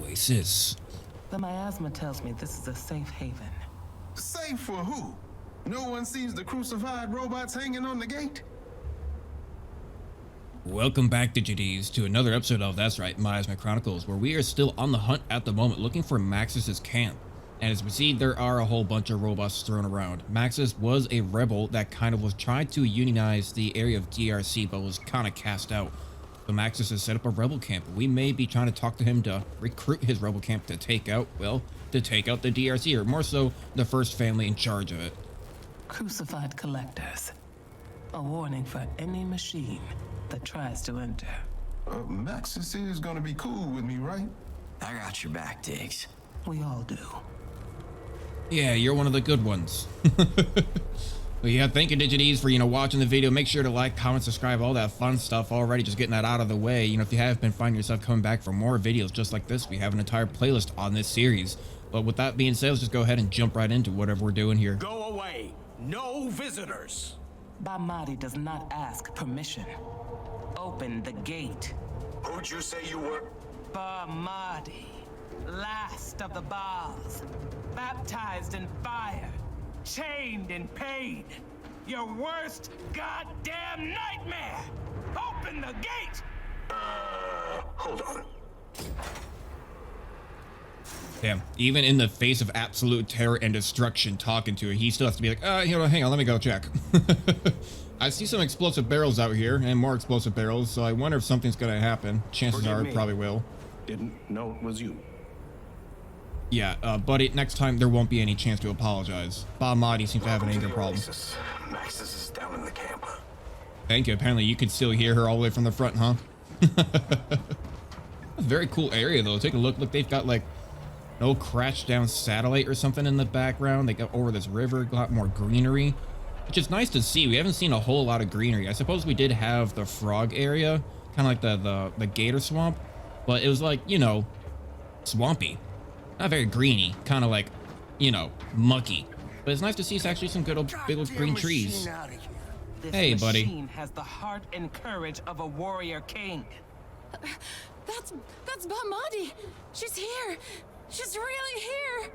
oasis. The miasma tells me this is a safe haven. Safe for who? No one sees the crucified robots hanging on the gate? Welcome back, Digid's, to another episode of, that's right, Miasma Chronicles, where we are still on the hunt at the moment looking for Maxis' camp. And as we see, there are a whole bunch of robots thrown around. Maxis was a rebel that kind of was trying to unionize the area of DRC, but was kind of cast out. So Maxis has set up a rebel camp. We may be trying to talk to him to recruit his rebel camp to take out, well, to take out the DRC, or more so, the first family in charge of it. Crucified collectors. A warning for any machine that tries to enter. Maxis is gonna be cool with me, right? I got your back, Diggs. We all do. Yeah, you're one of the good ones. Well, yeah, thank you, Digid's, for, watching the video. Make sure to like, comment, subscribe, all that fun stuff already. Just getting that out of the way. If you have been finding yourself coming back for more videos just like this, we have an entire playlist on this series. But with that being said, let's just go ahead and jump right into whatever we're doing here. Go away. No visitors. Bamadi does not ask permission. Open the gate. Who'd you say you were? Bamadi, last of the Baals, baptized in fire, chained in pain. Your worst goddamn nightmare! Open the gate! Hold on. Damn, even in the face of absolute terror and destruction talking to it, he still has to be like, hang on, let me go check. I see some explosive barrels out here, and more explosive barrels, so I wonder if something's gonna happen. Chances are it probably will. Didn't know it was you. Yeah, buddy, next time there won't be any chance to apologize. Bamadi seems to have an anger problem. Maxis is down in the camp. Thank you. Apparently you can still hear her all the way from the front, huh? A very cool area, though. Take a look. Look, they've got, like, no crashed down satellite or something in the background. They got over this river, a lot more greenery, which is nice to see. We haven't seen a whole lot of greenery. I suppose we did have the frog area, kind of like the gator swamp, but it was like, swampy. Not very greeny, kind of like, mucky. But it's nice to see actually some good old big old green trees. This hey, buddy. machine has the heart and courage of a warrior king. That's Bamadi. She's here. She's really here.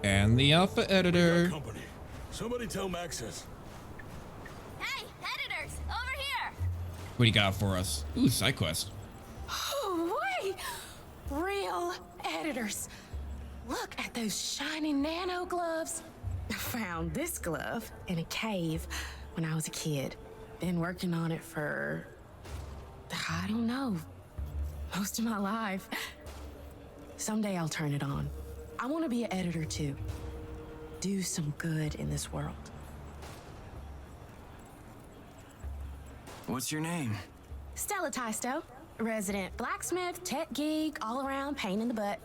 And the alpha editor. Company. Somebody tell Maxis. Hey, editors, over here. What do you got for us? Ooh, side quest. Oh, wait. Real editors. Look at those shiny nano gloves. I found this glove in a cave when I was a kid. Been working on it for, I don't know, most of my life. Someday I'll turn it on. I want to be an editor too. Do some good in this world. What's your name? Stella Tysto, resident blacksmith, tech geek, all around pain in the butt.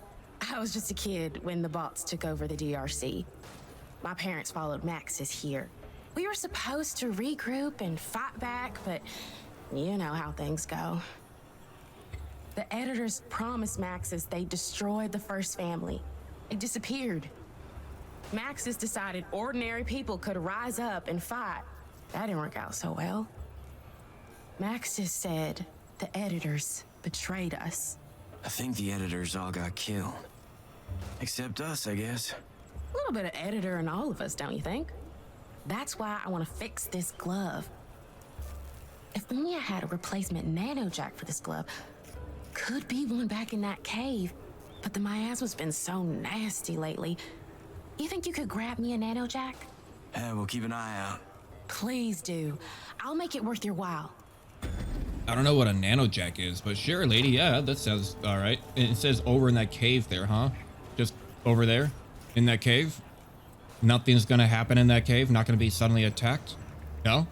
I was just a kid when the bots took over the DRC. My parents followed Maxis here. We were supposed to regroup and fight back, but you know how things go. The editors promised Maxis they destroyed the first family. It disappeared. Maxis decided ordinary people could rise up and fight. That didn't work out so well. Maxis said the editors betrayed us. I think the editors all got killed. Except us, I guess. A little bit of editor in all of us, don't you think? That's why I want to fix this glove. If only I had a replacement nano jack for this glove. Could be one back in that cave, but the miasma's been so nasty lately. You think you could grab me a nano jack? Yeah, we'll keep an eye out. Please do. I'll make it worth your while. I don't know what a nano jack is, but sure, lady. Yeah, that sounds all right. And it says over in that cave there, huh? Just over there in that cave. Nothing's gonna happen in that cave. Not gonna be suddenly attacked. No.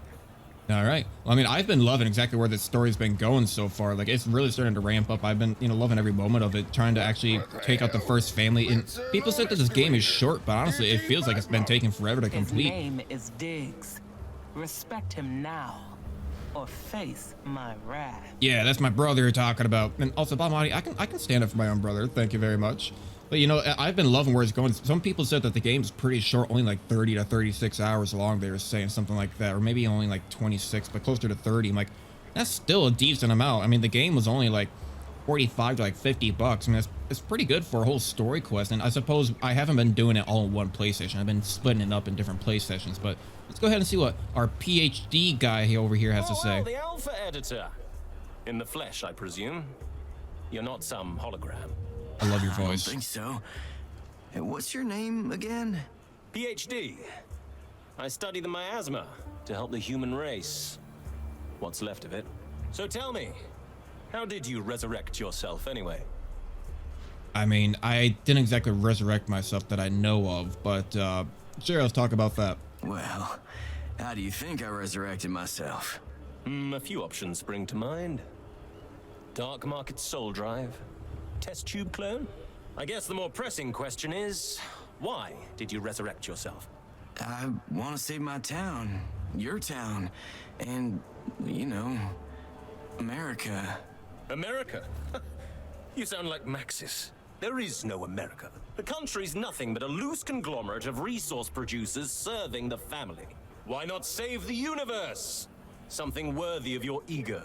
All right. Well, I mean, I've been loving exactly where this story's been going so far. Like, it's really starting to ramp up. I've been, loving every moment of it, trying to actually take out the first family. And people said that this game is short, but honestly, it feels like it's been taking forever to complete. His name is Diggs. Respect him now, or face my wrath. Yeah, that's my brother you're talking about. And also, Bamadi, I can stand up for my own brother. Thank you very much. But I've been loving where it's going. Some people said that the game's pretty short, only like 30 to 36 hours long. They were saying something like that, or maybe only like 26, but closer to 30. I'm like, that's still a decent amount. I mean, the game was only like 45 to like $50. I mean, it's pretty good for a whole story quest. And I suppose I haven't been doing it all in one play session. I've been splitting it up in different play sessions. But let's go ahead and see what our PhD guy over here has to say. Well, the Alpha Editor. In the flesh, I presume. You're not some hologram. I love your I don't voice. think so. Hey, what's your name again? PhD. I study the miasma to help the human race. What's left of it. So tell me, how did you resurrect yourself anyway? I mean, I didn't exactly resurrect myself that I know of, but sure, let's talk about that. Well, how do you think I resurrected myself? A few options spring to mind. Dark market soul drive? Test tube clone? I guess the more pressing question is, why did you resurrect yourself? I want to save my town, your town, and, you know, America. America? You sound like Maxis. There is no America. The country's nothing but a loose conglomerate of resource producers serving the family. Why not save the universe? Something worthy of your ego.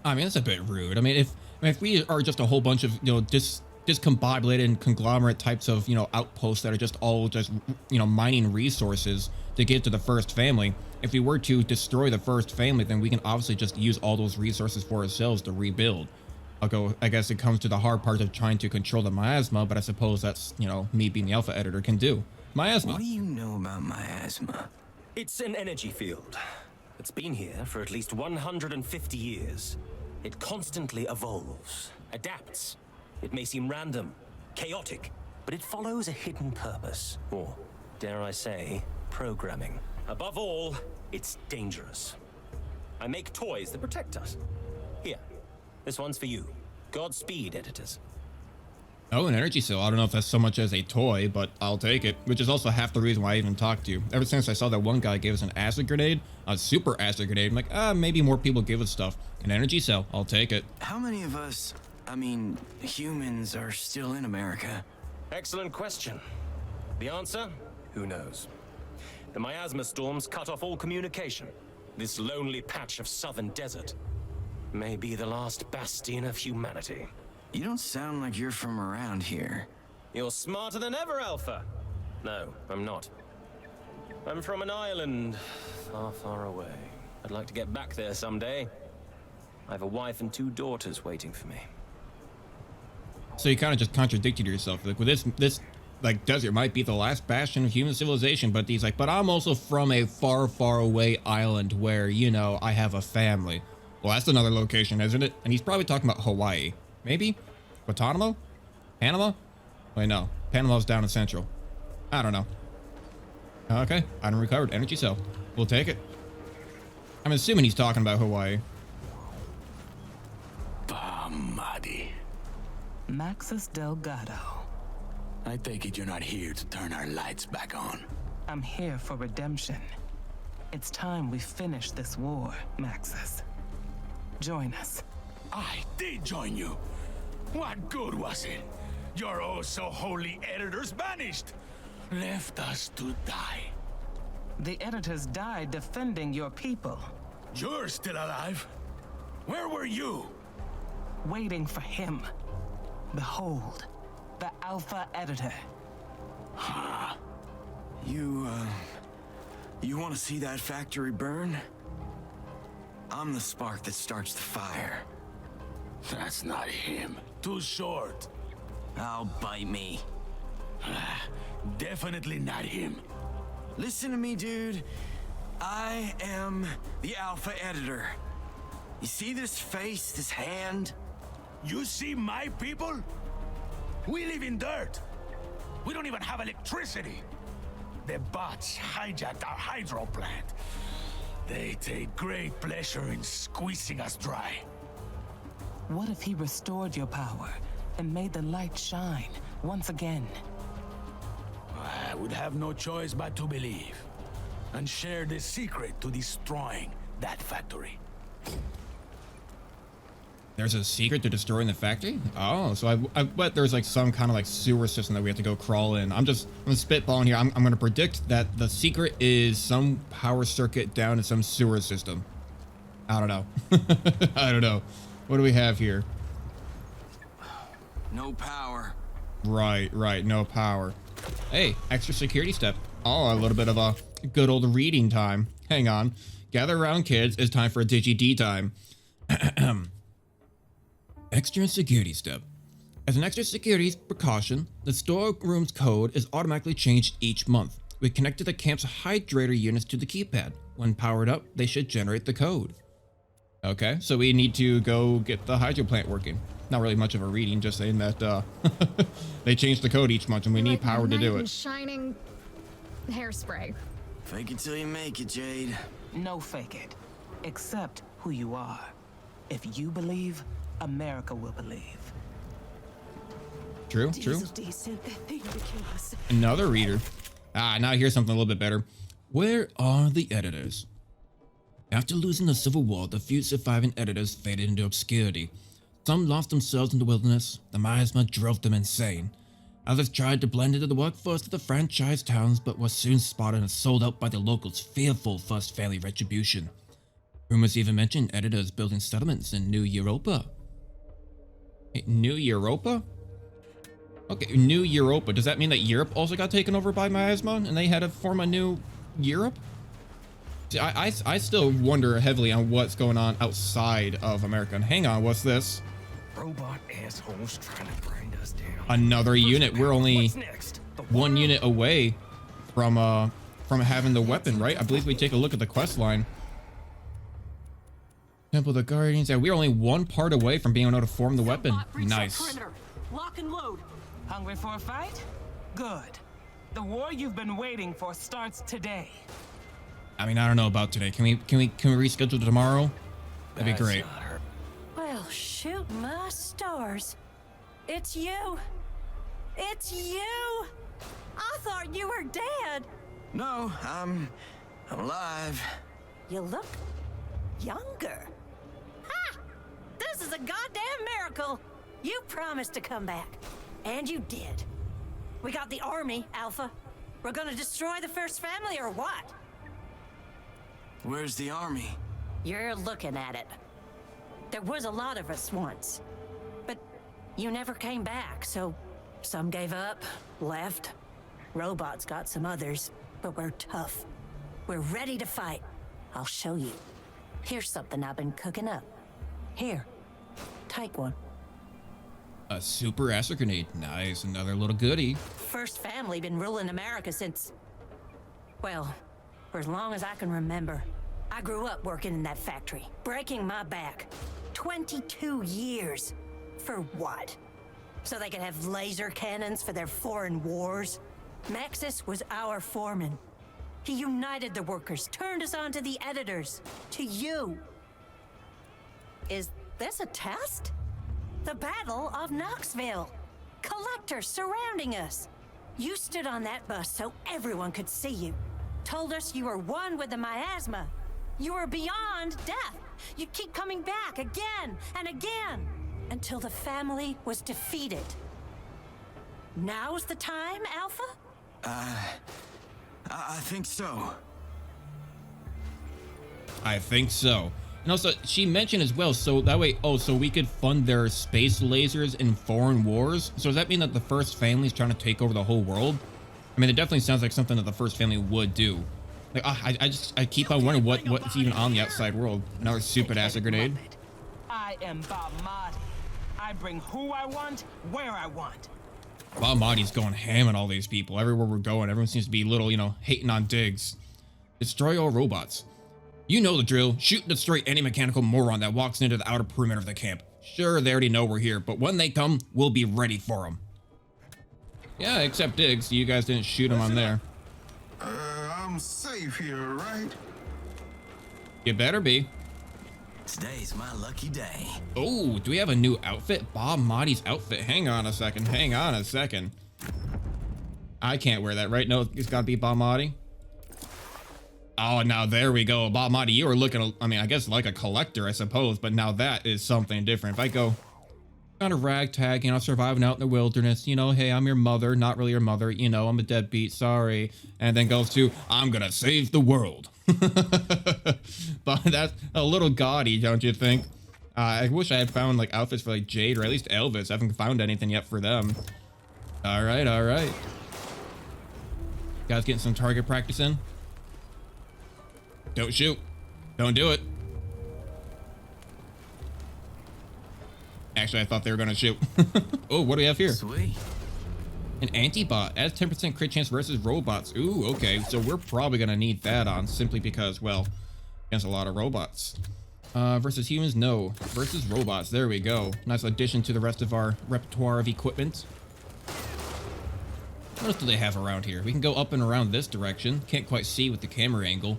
I mean, that's a bit rude. I mean, if we are just a whole bunch of, discombobulated and conglomerate types of, outposts that are just all just, mining resources to give to the first family, if we were to destroy the first family, then we can obviously just use all those resources for ourselves to rebuild. I guess it comes to the hard part of trying to control the miasma, but I suppose that's, me being the alpha editor can do. Miasma. What do you know about miasma? It's an energy field. It's been here for at least 150 years. It constantly evolves, adapts. It may seem random, chaotic, but it follows a hidden purpose, or, dare I say, programming. Above all, it's dangerous. I make toys that protect us. Here, this one's for you. Godspeed, editors. Oh, an energy cell. I don't know if that's so much as a toy, but I'll take it. Which is also half the reason why I even talked to you. Ever since I saw that one guy gave us an acid grenade, a super acid grenade, I'm like, maybe more people give us stuff. An energy cell. I'll take it. How many of us, humans, are still in America? Excellent question. The answer? Who knows? The miasma storms cut off all communication. This lonely patch of southern desert may be the last bastion of humanity. You don't sound like you're from around here. You're smarter than ever, Alpha. No, I'm not. I'm from an island far, far away. I'd like to get back there someday. I have a wife and 2 daughters waiting for me. So you kind of just contradicted yourself. Like, with this desert might be the last bastion of human civilization, but he's like, but I'm also from a far, far away island where, I have a family. Well, that's another location, isn't it? And he's probably talking about Hawaii. Maybe? Guantanamo? Panama? Wait, no. Panama's down in Central. I don't know. Okay, item recovered. Energy cell. We'll take it. I'm assuming he's talking about Hawaii. Pamadi. Maxis Delgado. I take it you're not here to turn our lights back on. I'm here for redemption. It's time we finish this war, Maxis. Join us. I did join you. What good was it? Your oh-so-holy editors vanished. Left us to die. The editors died defending your people. You're still alive. Where were you? Waiting for him. Behold, the Alpha Editor. You want to see that factory burn? I'm the spark that starts the fire. That's not him. Too short. I'll bite me. Definitely not him. Listen to me, dude. I am the Alpha Editor. You see this face, this hand? You see my people? We live in dirt. We don't even have electricity. The bots hijacked our hydro plant. They take great pleasure in squeezing us dry. What if he restored your power and made the light shine once again? I would have no choice but to believe and share the secret to destroying that factory. There's a secret to destroying the factory? Oh, so I bet there's some kind of sewer system that we have to go crawl in. I'm spitballing here. I'm going to predict that the secret is some power circuit down in some sewer system. I don't know. I don't know. What do we have here? no power. Right, no power. Hey, extra security step. Oh, a little bit of a good old reading time. Hang on. Gather around, kids. It's time for a Digi-D time. Extra security step. As an extra security precaution, the storeroom's code is automatically changed each month. We connected the camp's hydrator units to the keypad. When powered up, they should generate the code. Okay, so we need to go get the hydro plant working. Not really much of a reading, just saying that they change the code each month and we need power to do it. Shining hairspray. Fake it till you make it, Jade. No fake it. Accept who you are. If you believe, America will believe. True. Another reader. Now here's something a little bit better. Where are the editors? After losing the Civil War, the few surviving editors faded into obscurity. Some lost themselves in the wilderness. The miasma drove them insane. Others tried to blend into the workforce of the franchise towns, but were soon spotted and sold out by the locals' fearful first family retribution. Rumors even mention editors building settlements in New Europa. New Europa? Okay, New Europa. Does that mean that Europe also got taken over by miasma and they had to form a new Europe? See, I still wonder heavily on what's going on outside of America. And hang on, what's this? Robot assholes trying to grind us down. Another unit. We're only What's next? one unit away from having the weapon, right? I believe we take a look at the quest line. Temple of the Guardians. Yeah, we're only one part away from being able to form the weapon. Nice. Lock and load. Hungry for a fight? Good. The war you've been waiting for starts today. I mean, I don't know about today. Can we reschedule to tomorrow? That'd be great. Well, shoot my stars. It's you. It's you. I thought you were dead. No, I'm alive. You look younger. Ha! This is a goddamn miracle. You promised to come back, and you did. We got the army, Alpha. We're gonna destroy the first family or what? Where's the army? You're looking at it. There was a lot of us once, but you never came back, so some gave up, left. Robots got some others, but we're tough. We're ready to fight. I'll show you. Here's something I've been cooking up. Here, take one. A super acid grenade. Nice, another little goodie. First family been ruling America since, well, for as long as I can remember. I grew up working in that factory, breaking my back. 22 years. For what? So they could have laser cannons for their foreign wars? Maxis was our foreman. He united the workers, turned us on to the editors, to you. Is this a test? The Battle of Knoxville. Collectors surrounding us. You stood on that bus so everyone could see you. Told us you were one with the miasma. You were beyond death. You'd keep coming back again and again until the family was defeated. Now's the time, Alpha? I think so. I think so. And also, she mentioned as well, so that way, so we could fund their space lasers in foreign wars. So does that mean that the first family is trying to take over the whole world? I mean, it definitely sounds like something that the first family would do. Like, I keep on wondering what's even on the outside world. Another stupid acid grenade. I am Bob Marty. I bring who I want, where I want. Bob Marty's going ham on all these people. Everywhere we're going, everyone seems to be little, hating on Diggs. Destroy all robots. You know the drill. Shoot and destroy any mechanical moron that walks into the outer perimeter of the camp. Sure, they already know we're here, but when they come, we'll be ready for them. Yeah, except Diggs. You guys didn't shoot him on there. I'm safe here, right? You better be. Today's my lucky day. Oh, do we have a new outfit? Bob Marty's outfit. Hang on a second. I can't wear that, right? No, it's gotta be Bob Marty. Oh, now there we go. Bob Marty, you were looking, I mean, I guess like a collector, I suppose, but now that is something different. If I go kind of ragtag, surviving out in the wilderness, hey, I'm your mother, not really your mother, I'm a deadbeat, sorry. And then goes to, I'm gonna save the world. But that's a little gaudy, don't you think? I wish I had found like outfits for like Jade or at least Elvis. I haven't found anything yet for them. All right, all right. Guys getting some target practice in. Don't shoot. Don't do it. Actually, I thought they were gonna shoot. Oh, what do we have here? Sweet. An anti-bot adds 10% crit chance versus robots. Ooh, okay. So we're probably gonna need that on simply because, well, against a lot of robots. Versus humans, no. Versus robots, there we go. Nice addition to the rest of our repertoire of equipment. What else do they have around here? We can go up and around this direction. Can't quite see with the camera angle.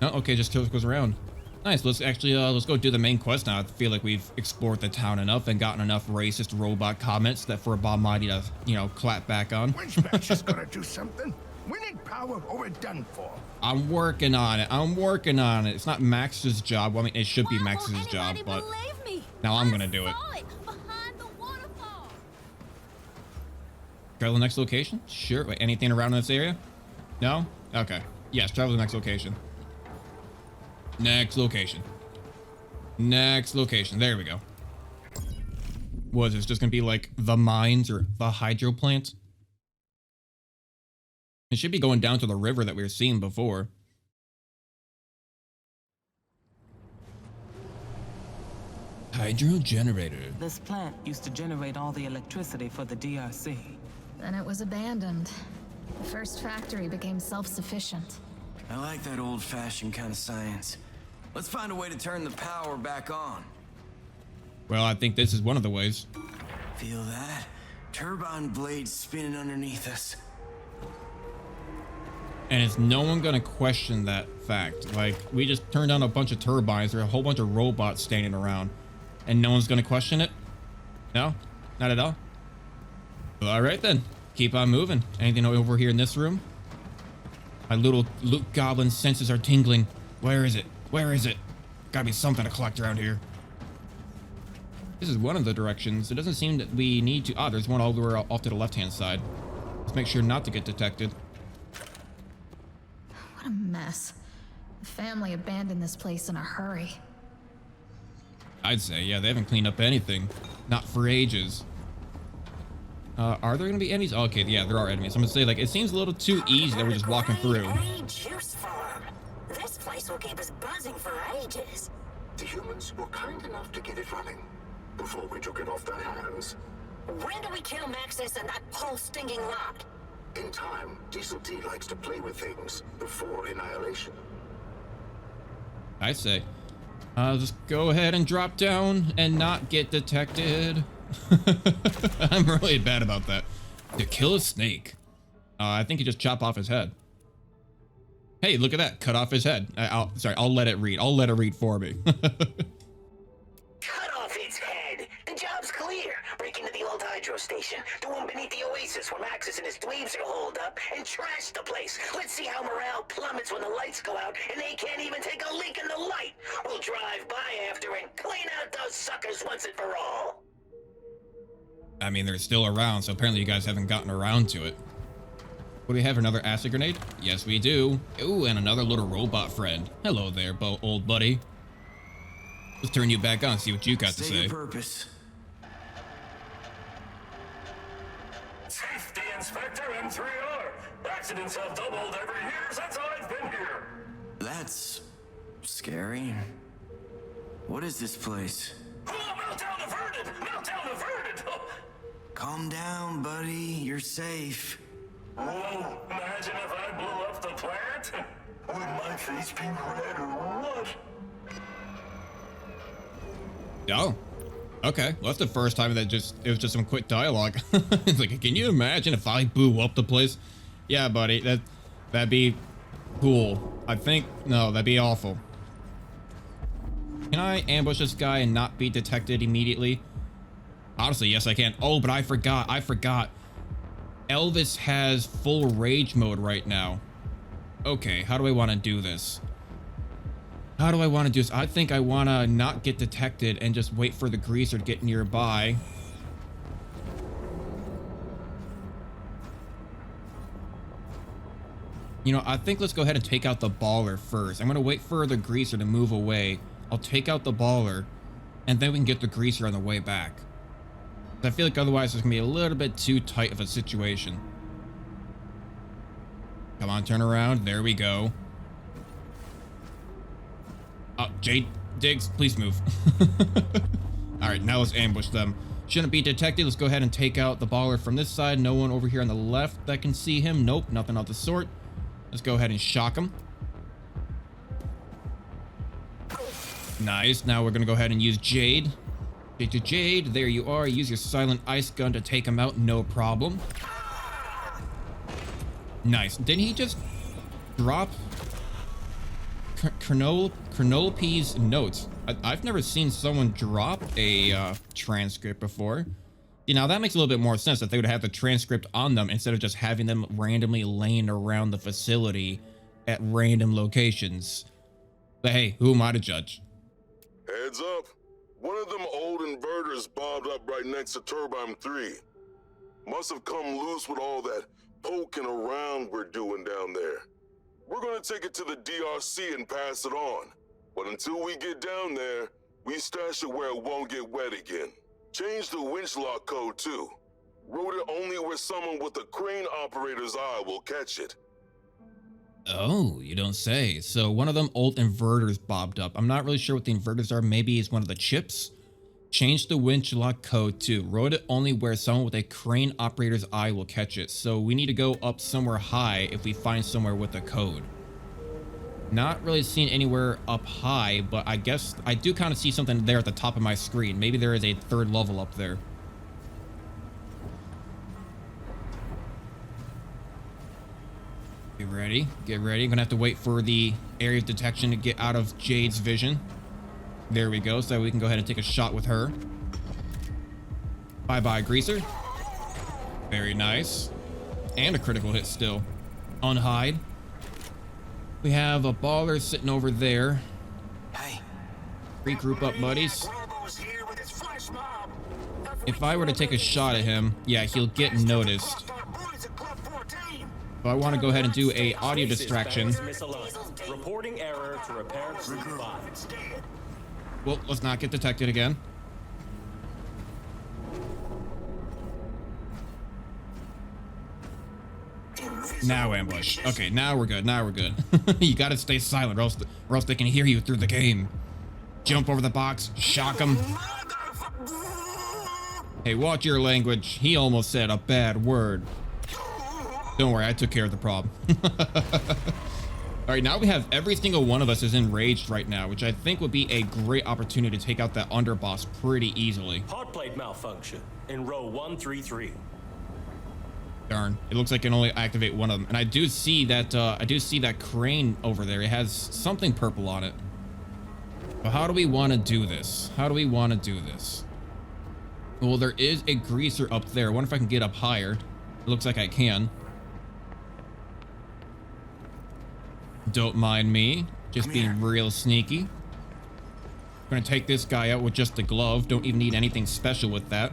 No, okay, just goes around. Nice, let's actually, let's go do the main quest now. I feel like we've explored the town enough and gotten enough racist robot comments that for Bob Mighty to, you know, clap back on. When's Maxis gonna do something? We need power or we're done for. I'm working on it. I'm working on it. It's not Max's job. Well, I mean, it should be Max's job, but now I'm gonna do it. Travel to the next location? Sure. Wait, anything around in this area? No? Okay. Yes, travel to the next location. Next location. Next location. There we go. Was this just gonna be like the mines or the hydro plant? It should be going down to the river that we were seeing before. Hydro generator. This plant used to generate all the electricity for the DRC. Then it was abandoned. The first factory became self-sufficient. I like that old-fashioned kind of science. Let's find a way to turn the power back on. Well, I think this is one of the ways. Feel that? Turbine blades spinning underneath us. And is no one gonna question that fact? Like, we just turned on a bunch of turbines, there are a whole bunch of robots standing around, and no one's gonna question it? No? Not at all? Well, all right then. Keep on moving. Anything over here in this room? My little Luke Goblin senses are tingling. Where is it? Where is it? Gotta be something to collect around here. This is one of the directions. It doesn't seem that we need to... Ah, there's one all the way off to the left-hand side. Let's make sure not to get detected. What a mess. The family abandoned this place in a hurry. I'd say, yeah, they haven't cleaned up anything. Not for ages. Are there gonna be enemies? Okay, yeah, there are enemies. I'm gonna say, like, it seems a little too easy that we're just walking through. Juice farm. This place will keep us buzzing for ages. The humans were kind enough to get it running before we took it off their hands. When do we kill Maxis and that whole stinking lot? In time, Diesel T likes to play with things before annihilation. I say, I'll just go ahead and drop down and not get detected. I'm really bad about that. To kill a snake. I think you just chop off his head. Hey, look at that. Cut off his head. I'll let it read. I'll let it read for me. Cut off its head. The job's clear. Break into the old hydro station. The one beneath the oasis where Maxis and his dweebs are holed up and trash the place. Let's see how morale plummets when the lights go out and they can't even take a leak in the light. We'll drive by after and clean out those suckers once and for all. I mean, they're still around, so apparently you guys haven't gotten around to it. What do we have? Another acid grenade? Yes, we do. Ooh, and another little robot friend. Hello there, old buddy. Let's turn you back on, see what you got to say. Purpose. Safety Inspector M3R. Accidents have doubled every year since I've been here. That's scary. What is this place? Oh, meltdown averted! Meltdown averted! Oh. Calm down, buddy. You're safe. Whoa, imagine if I blew up the plant? Would my face be red or what? Oh, okay. Well, that's the first time that it was just some quick dialogue. It's like, can you imagine if I blew up the place? Yeah, buddy, that'd be cool. I think, no, that'd be awful. Can I ambush this guy and not be detected immediately? Honestly, yes, I can. Oh, but I forgot. Elvis has full rage mode right now. Okay, how do I want to do this? How do I want to do this? I think I want to not get detected and just wait for the greaser to get nearby. You know, I think let's go ahead and take out the baller first. I'm going to wait for the greaser to move away. I'll take out the baller, and then we can get the greaser on the way back. I feel like otherwise it's gonna be a little bit too tight of a situation. Come on, turn around. There we go. Oh, Jade, Diggs, please move. All right, now let's ambush them. Shouldn't be detected. Let's go ahead and take out the baller from this side. No one over here on the left that can see him. Nope, nothing of the sort. Let's go ahead and shock him. Nice. Now we're gonna go ahead and use Jade. Jade to Jade. There you are. Use your silent ice gun to take him out. No problem. Nice. Didn't he just drop Chronolopy's notes? I've never seen someone drop a transcript before. You know, that makes a little bit more sense that they would have the transcript on them instead of just having them randomly laying around the facility at random locations. But hey, who am I to judge? Heads up. One of them old inverters bobbed up right next to Turbine 3. Must have come loose with all that poking around we're doing down there. We're gonna take it to the DRC and pass it on. But until we get down there, we stash it where it won't get wet again. Change the winch lock code too. Wrote it only where someone with a crane operator's eye will catch it. Oh, you don't say. So one of them old inverters bobbed up. I'm not really sure what the inverters are. Maybe it's one of the chips. Change the winch lock code too. Wrote it only where someone with a crane operator's eye will catch it. So we need to go up somewhere high if we find somewhere with a code. Not really seen anywhere up high, but I guess I do kind of see something there at the top of my screen. Maybe there is a third level up there. Get ready. Get ready. I'm gonna have to wait for the area of detection to get out of Jade's vision. There we go, so we can go ahead and take a shot with her. Bye-bye, Greaser. Very nice. And a critical hit still. Unhide. We have a baller sitting over there. Hey. Regroup up, buddies. If I were to take a shot at him, yeah, he'll get noticed. So I want to go ahead and do a audio distraction. Reporting error to repair group 5. Well, let's not get detected again. Now ambush. Okay, now we're good. Now we're good. You gotta stay silent or else they can hear you through the game. Jump over the box, shock them. Hey, watch your language. He almost said a bad word. Don't worry, I took care of the problem. All right, now we have every single one of us is enraged right now, which I think would be a great opportunity to take out that underboss pretty easily. Hot plate malfunction in row 133. Darn, it looks like I can only activate one of them. And I do see that crane over there. It has something purple on it. But how do we want to do this? How do we want to do this? Well, there is a greaser up there. I wonder if I can get up higher. It looks like I can. Don't mind me, just being real sneaky. I'm gonna take this guy out with just the glove. Don't even need anything special with that.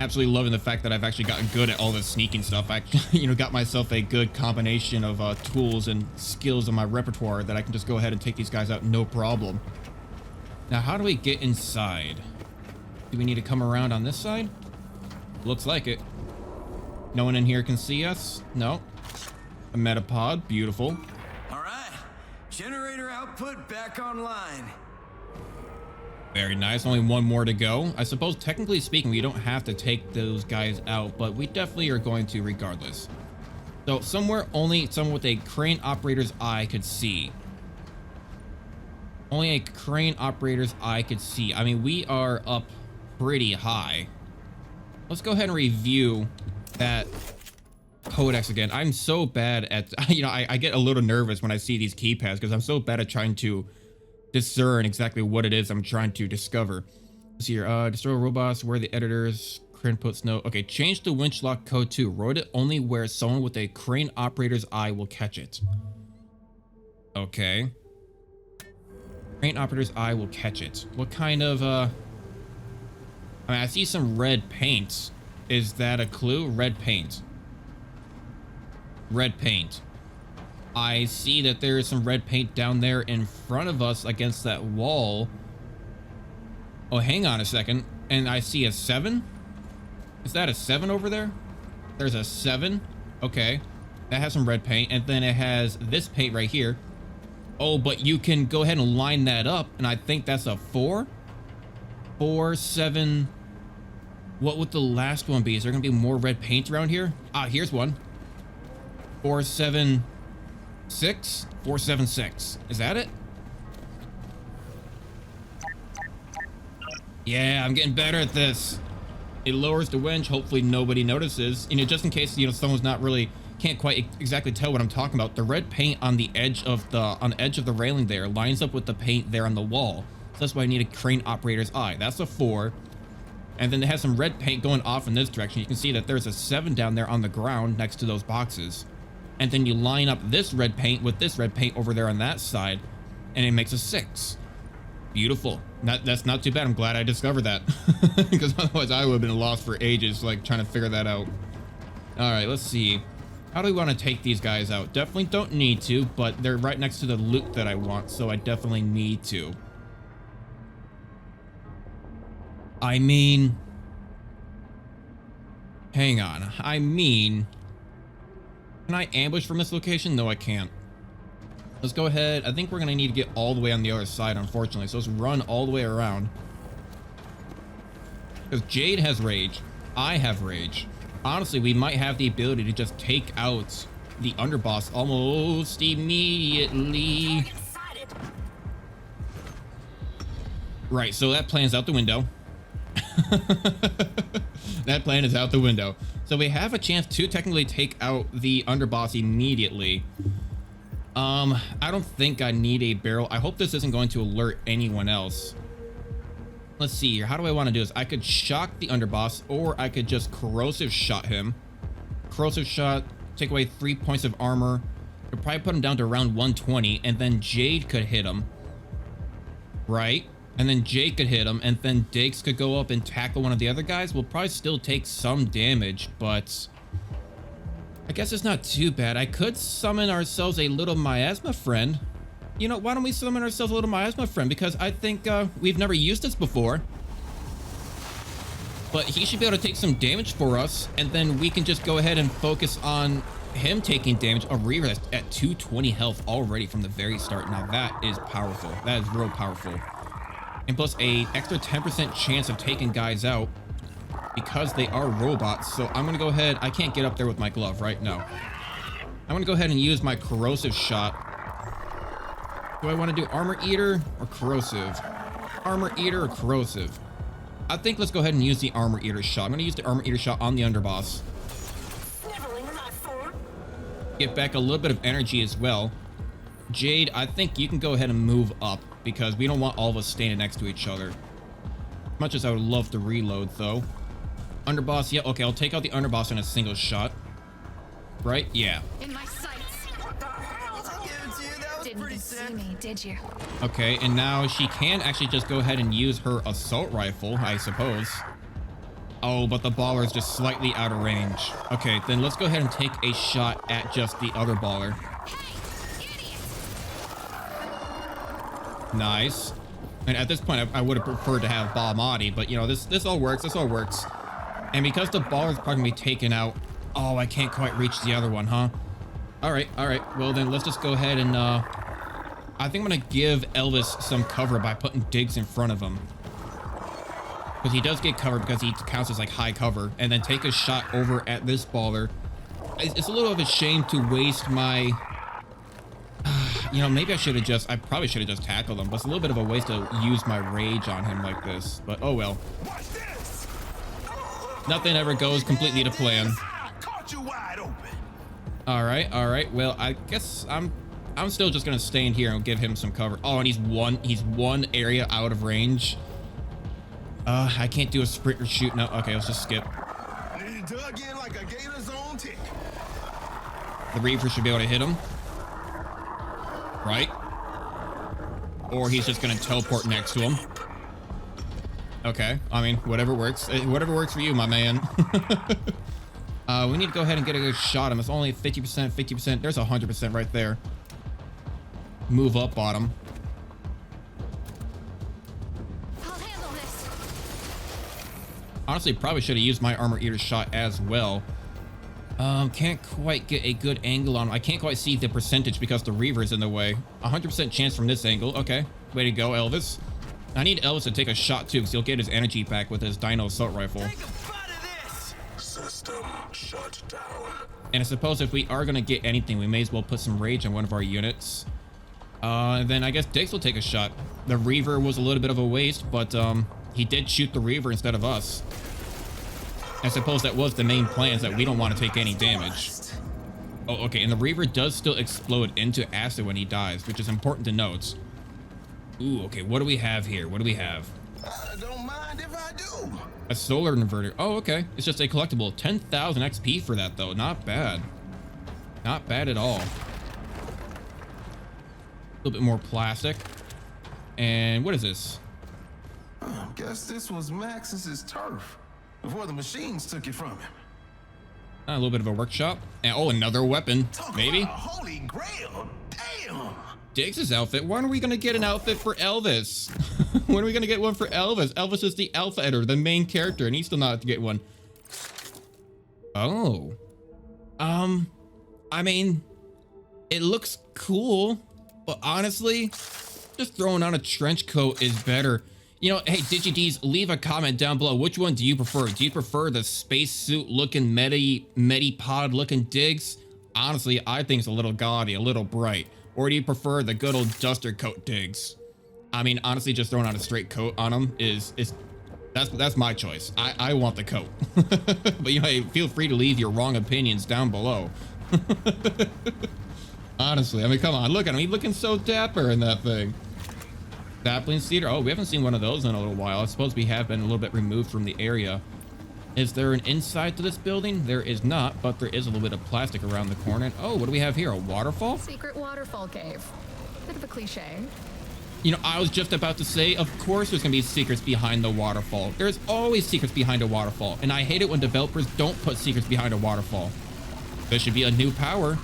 Absolutely loving the fact that I've actually gotten good at all this sneaking stuff. I, got myself a good combination of tools and skills in my repertoire that I can just go ahead and take these guys out no problem. Now, how do we get inside? Do we need to come around on this side? Looks like it. No one in here can see us? No. A metapod, beautiful. All right, generator output back online. Very nice, only one more to go. I suppose technically speaking, we don't have to take those guys out, but we definitely are going to regardless. So somewhere only someone with a crane operator's eye could see. Only a crane operator's eye could see. I mean, we are up pretty high. Let's go ahead and review that codex again. I'm so bad at, I get a little nervous when I see these keypads because I'm so bad at trying to discern exactly what it is I'm trying to discover. Let's see here. Destroy robots where the editor's crane puts no. Okay, change the winch lock code to wrote it only where someone with a crane operator's eye will catch it. Okay. Crane operator's eye will catch it. What kind of, I mean, I see some red paint. Is that a clue? Red paint. Red paint. I see that there is some red paint down there in front of us against that wall. Oh, hang on a second. And I see a 7. Is that a 7 over there? There's a 7. Okay. That has some red paint. And then it has this paint right here. Oh, but you can go ahead and line that up. And I think that's a 4. 4, 7. What would the last one be? Is there going to be more red paint around here? Ah, here's one. 4, 7, 6. 4, 7, 6. Is that it? Yeah, I'm getting better at this. It lowers the winch. Hopefully nobody notices. You know, just in case, you know, someone's not really, can't quite exactly tell what I'm talking about. The red paint on the edge of the railing there lines up with the paint there on the wall. So that's why I need a crane operator's eye. That's a 4. And then it has some red paint going off in this direction. You can see that there's a 7 down there on the ground next to those boxes. And then you line up this red paint with this red paint over there on that side, and it makes a 6. Beautiful. That's not too bad. I'm glad I discovered that. Because otherwise I would have been lost for ages, like trying to figure that out. All right, let's see. How do we want to take these guys out? Definitely don't need to, but they're right next to the loot that I want, so I definitely need to. I mean... Hang on. I mean... Can I ambush from this location? No, I can't. Let's go ahead. I think we're going to need to get all the way on the other side, unfortunately. So let's run all the way around. Because Jade has rage. I have rage. Honestly, we might have the ability to just take out the underboss almost immediately. Right, so that plan's out the window. That plan is out the window. So we have a chance to technically take out the underboss immediately. I don't think I need a barrel. I hope this isn't going to alert anyone else. Let's see here. How do I want to do this? I could shock the underboss, or I could just corrosive shot him. Corrosive shot, take away 3 points of armor. Could probably put him down to around 120, and then Jade could hit him. Right? And then Jade could hit him, and then Diggs could go up and tackle one of the other guys. We'll probably still take some damage, but I guess it's not too bad. I could summon ourselves a little Miasma friend. You know, why don't we summon ourselves a little Miasma friend? Because I think we've never used this before. But he should be able to take some damage for us, and then we can just go ahead and focus on him taking damage. A re-rest at 220 health already from the very start. Now that is powerful. That is real powerful. And plus a extra 10% chance of taking guys out because they are robots. So I'm gonna go ahead. I can't get up there with my glove, right? No. I'm gonna go ahead and use my corrosive shot. Do I want to do armor eater or corrosive? Armor eater or corrosive? I think let's go ahead and use the armor eater shot. I'm gonna use the armor eater shot on the underboss. Get back a little bit of energy as well. Jade, I think you can go ahead and move up because we don't want all of us standing next to each other. Much as I would love to reload though. Underboss, yeah, okay, I'll take out the underboss in a single shot. Right? Yeah. In my sights. What the hell? I gave it to you. That was pretty sick. See me, did you? Okay, and now she can actually just go ahead and use her assault rifle, I suppose. Oh, but the baller is just slightly out of range. Okay, then let's go ahead and take a shot at just the other baller. Nice. And at this point, I would have preferred to have Balmati, but you know, this all works. This all works. And because the baller is probably gonna be taken out. Oh, I can't quite reach the other one, huh? All right. Well, then let's just go ahead and I think I'm gonna give Elvis some cover by putting Diggs in front of him. Because he does get cover because he counts as like high cover. And then take a shot over at this baller. It's a little of a shame to waste my... you know, maybe I probably should have just tackled him. But it's a little bit of a waste to use my rage on him like this. But oh well. Nothing ever goes completely to plan. All right. Well, I guess I'm still just gonna stay in here and give him some cover. Oh, and he's one area out of range. I can't do a sprint or shoot. No, okay, let's just skip. Dug in like a gator's own tick. The Reaper should be able to hit him. Right? Or he's just gonna teleport next to him. Okay, I mean, whatever works. Whatever works for you, my man. We need to go ahead and get a good shot. It's only 50%, 50%. There's 100% right there. Move up on him. I'll handle this. Honestly, probably should have used my armor eater shot as well. Can't quite get a good angle on him. I can't quite see the percentage because the Reaver's in the way. 100% chance from this angle. Okay, way to go, Elvis. I need Elvis to take a shot too, because he'll get his energy back with his Dino Assault Rifle. Take a bite of this. System shut down. And I suppose if we are going to get anything, we may as well put some rage on one of our units. And then I guess Diggs will take a shot. The Reaver was a little bit of a waste, but he did shoot the Reaver instead of us. I suppose that was the main plan, is that we don't want to take any damage. Oh, okay, and the Reaver does still explode into acid when he dies, which is important to note. Ooh, okay, what do we have here? What do we have? I don't mind if I do. A solar inverter. Oh, okay. It's just a collectible. 10,000 XP for that, though. Not bad. Not bad at all. A little bit more plastic. And what is this? Guess this was Maxis's turf before the machines took it from him. A little bit of a workshop. And, oh, another weapon. Maybe? About a holy grail. Damn. Diggs' outfit. When are we going to get an outfit for Elvis? When are we going to get one for Elvis? Elvis is the alpha editor, the main character, and he still not to get one. Oh. I mean, it looks cool, but honestly, just throwing on a trench coat is better. You know, hey, DigiDs, leave a comment down below. Which one do you prefer? Do you prefer the spacesuit looking Medipod looking Diggs? Honestly, I think it's a little gaudy, a little bright. Or do you prefer the good old duster coat Diggs? I mean, honestly, just throwing on a straight coat on him that's my choice. I want the coat. But you know, hey, feel free to leave your wrong opinions down below. Honestly, I mean, come on, look at him. He's looking so dapper in that thing. Sapling cedar. Oh, we haven't seen one of those in a little while. I suppose we have been a little bit removed from the area. Is there an inside to this building? There is not, but there is a little bit of plastic around the corner. Oh, what do we have here? A waterfall? Secret waterfall cave. Bit of a cliche. You know, I was just about to say, of course there's gonna be secrets behind the waterfall. There's always secrets behind a waterfall, and I hate it when developers don't put secrets behind a waterfall. There should be a new power.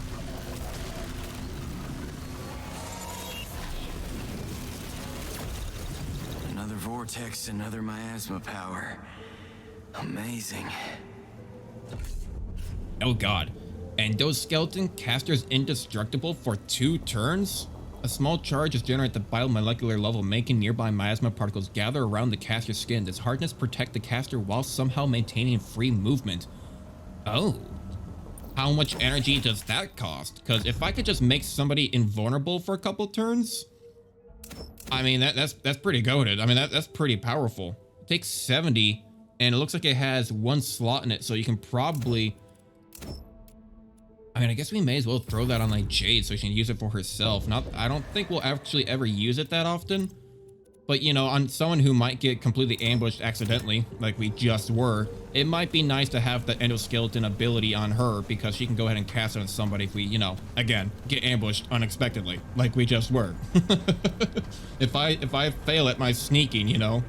Another vortex, another miasma power. Amazing. Oh god. And those skeleton casters indestructible for 2 turns? A small charge is generated at the biomolecular level, making nearby miasma particles gather around the caster's skin. This hardness protects the caster while somehow maintaining free movement. Oh. How much energy does that cost? Because if I could just make somebody invulnerable for a couple turns, I mean, that's pretty goated. I mean, that's pretty powerful. It takes 70, and it looks like it has 1 slot in it, so you can probably... I mean, I guess we may as well throw that on like Jade so she can use it for herself. I don't think we'll actually ever use it that often. But, you know, on someone who might get completely ambushed accidentally, like we just were, it might be nice to have the endoskeleton ability on her because she can go ahead and cast it on somebody if we, you know, again, get ambushed unexpectedly, like we just were. If I fail at my sneaking, you know,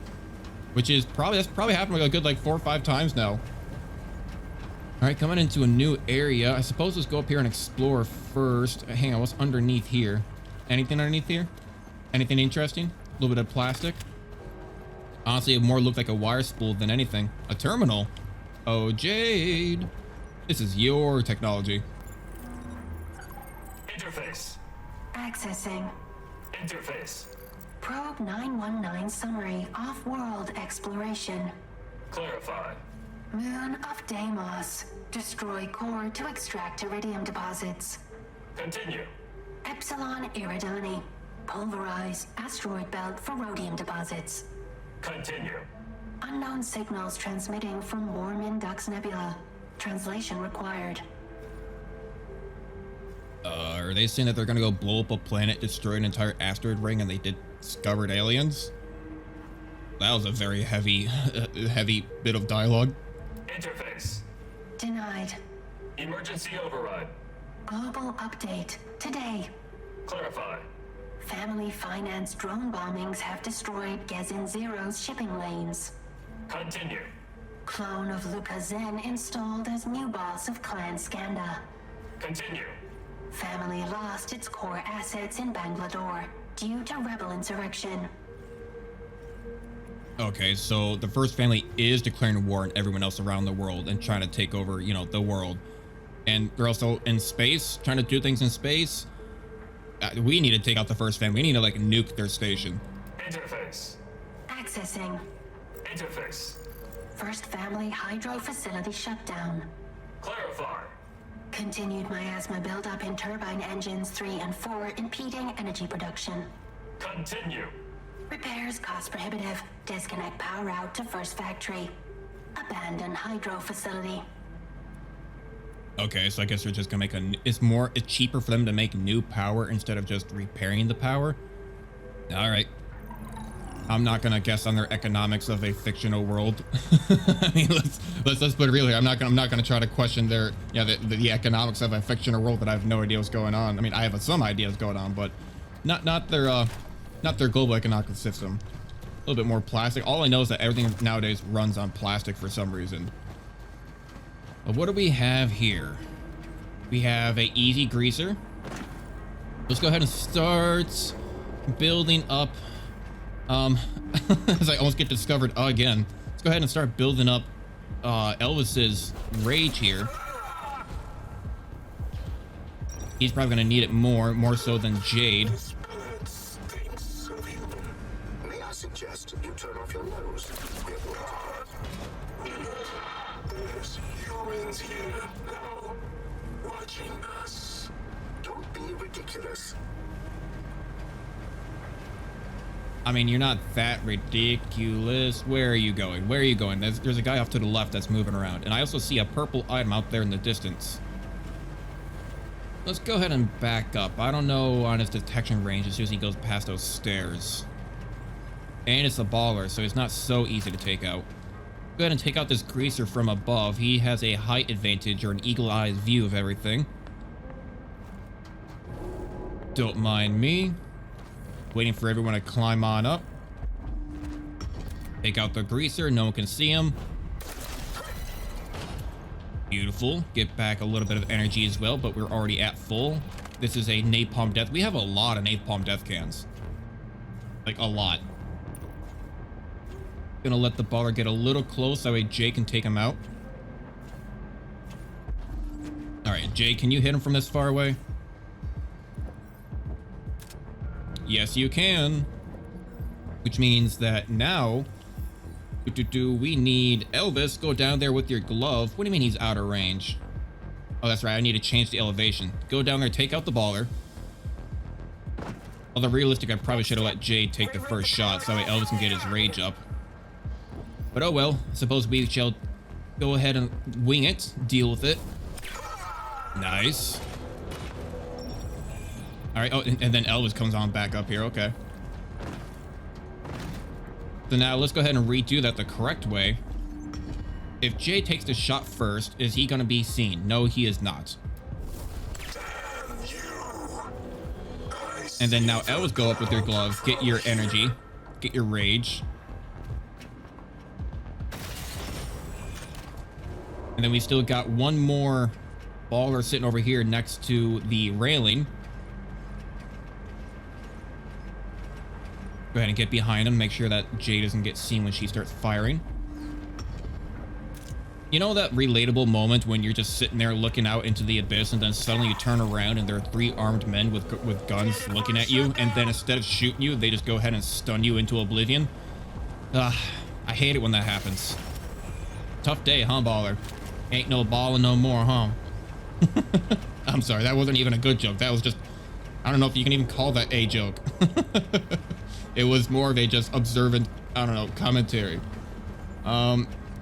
which is that's probably happened like a good like 4 or 5 times now. All right, coming into a new area. I suppose let's go up here and explore first. Hang on, what's underneath here? Anything underneath here? Anything interesting? A little bit of plastic. Honestly, it more looked like a wire spool than anything. A terminal. Oh, Jade. This is your technology. Interface. Accessing. Interface. Probe 919 summary. Off-world exploration. Clarify. Moon of Deimos. Destroy core to extract iridium deposits. Continue. Epsilon Iridani. Pulverize asteroid belt for rhodium deposits. Continue. Unknown signals transmitting from Warmin Dux Nebula. Translation required. Are they saying that they're gonna go blow up a planet, destroy an entire asteroid ring, and they discovered aliens? That was a very heavy bit of dialogue. Interface. Denied. Emergency override. Global update. Today. Clarify. Family finance drone bombings have destroyed Gezin Zero's shipping lanes. Continue. Clone of Luca Zen installed as new boss of Clan Skanda. Continue. Family lost its core assets in Bangalore due to rebel insurrection. Okay, so the first family is declaring war on everyone else around the world and trying to take over, you know, the world. And they're also in space, trying to do things in space. We need to take out the first family. We need to, like, nuke their station. Interface. Accessing. Interface. First family hydro facility shutdown. Clarify. Continued miasma buildup in turbine engines 3 and 4, impeding energy production. Continue. Repairs cost prohibitive. Disconnect power out to first factory. Abandon hydro facility. Okay, so I guess they're just gonna make it's cheaper for them to make new power instead of just repairing the power. All right. I'm not gonna guess on their economics of a fictional world. I mean, let's put it real here. I'm not gonna try to question their the economics of a fictional world that I have no idea what's going on. I mean, I have some ideas going on, but not their global economic system. A little bit more plastic. All I know is that everything nowadays runs on plastic for some reason. But what do we have here? We have a easy greaser. Let's go ahead and start building up. As I almost get discovered again. Let's go ahead and start building up Elvis's rage here. He's probably gonna need it more so than Jade. May I suggest you turn off your nose? There's humans here now, watching us. Don't be ridiculous. I mean, you're not that ridiculous. Where are you going? Where are you going? There's a guy off to the left that's moving around. And I also see a purple item out there in the distance. Let's go ahead and back up. I don't know on his detection range as soon as he goes past those stairs. And it's a baller, so it's not so easy to take out. Go ahead and take out this greaser from above. He has a height advantage or an eagle-eyed view of everything. Don't mind me. Waiting for everyone to climb on up. Take out the greaser. No one can see him. Beautiful. Get back a little bit of energy as well, but we're already at full. This is a napalm death. We have a lot of napalm death cans. Like, a lot. Gonna let the baller get a little close. That way Jay can take him out. Alright, Jay, can you hit him from this far away? Yes, you can. Which means that now, we need Elvis. Go down there with your glove. What do you mean he's out of range? Oh, that's right. I need to change the elevation. Go down there, take out the baller. Although realistic, I probably should have let Jay take the first shot so that way Elvis can get his rage up. But oh well. I suppose we shall go ahead and wing it. Deal with it. Nice. All right. Oh, and then Elvis comes on back up here. Okay. So now let's go ahead and redo that the correct way. If Jay takes the shot first, is he going to be seen? No, he is not. And then now Elvis, go up with your glove. Get your energy. Get your rage. And then we still got one more baller sitting over here next to the railing. Go ahead and get behind him. Make sure that Jay doesn't get seen when she starts firing. You know that relatable moment when you're just sitting there looking out into the abyss and then suddenly you turn around and there are 3 armed men with guns looking at you, and then instead of shooting you, they just go ahead and stun you into oblivion? I hate it when that happens. Tough day, huh, baller? Ain't no balling no more, huh? I'm sorry, that wasn't even a good joke. That was just... I don't know if you can even call that a joke. It was more of a just observant, I don't know, commentary.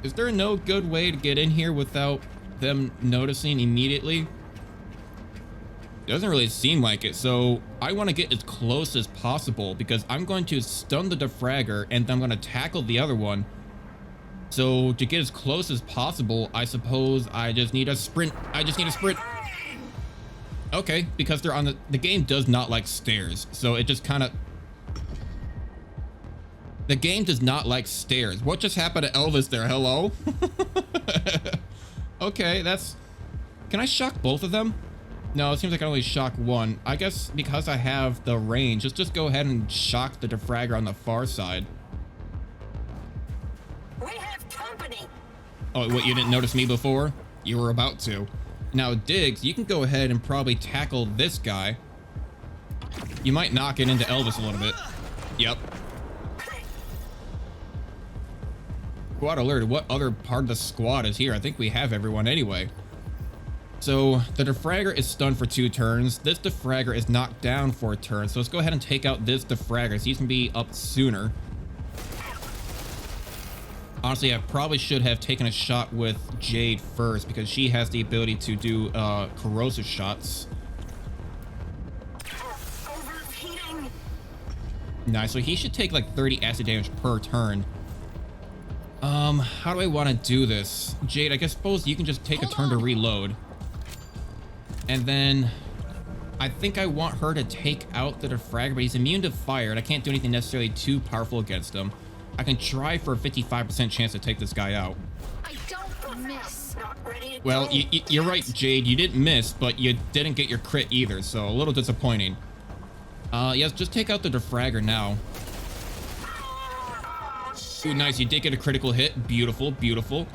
Is there no good way to get in here without them noticing immediately? Doesn't really seem like it, so I want to get as close as possible because I'm going to stun the defragger and then I'm going to tackle the other one. So to get as close as possible, I suppose I just need a sprint. Okay, because they're on the game does not like stairs, so it just kind of... The game does not like stairs. What just happened to Elvis there? Hello? Okay, that's... Can I shock both of them? No, it seems like I only shock one. I guess because I have the range, let's just go ahead and shock the defragger on the far side. We have company. Oh, what, you didn't notice me before? You were about to. Now, Diggs, you can go ahead and probably tackle this guy. You might knock it into Elvis a little bit. Yep. Squad alert. What other part of the squad is here? I think we have everyone anyway. So the defragger is stunned for 2 turns. This defragger is knocked down for a turn. So let's go ahead and take out this defragger so he can be up sooner. Honestly, I probably should have taken a shot with Jade first because she has the ability to do corrosive shots. Nice. So he should take like 30 acid damage per turn. How do I want to do this? Jade, I suppose you can just take a turn to reload. And then I think I want her to take out the defragger, but he's immune to fire, and I can't do anything necessarily too powerful against him. I can try for a 55% chance to take this guy out. I don't miss. Well, you're right, Jade. You didn't miss, but you didn't get your crit either, so a little disappointing. Yes, just take out the defragger now. Ooh, nice. You did get a critical hit. Beautiful, beautiful.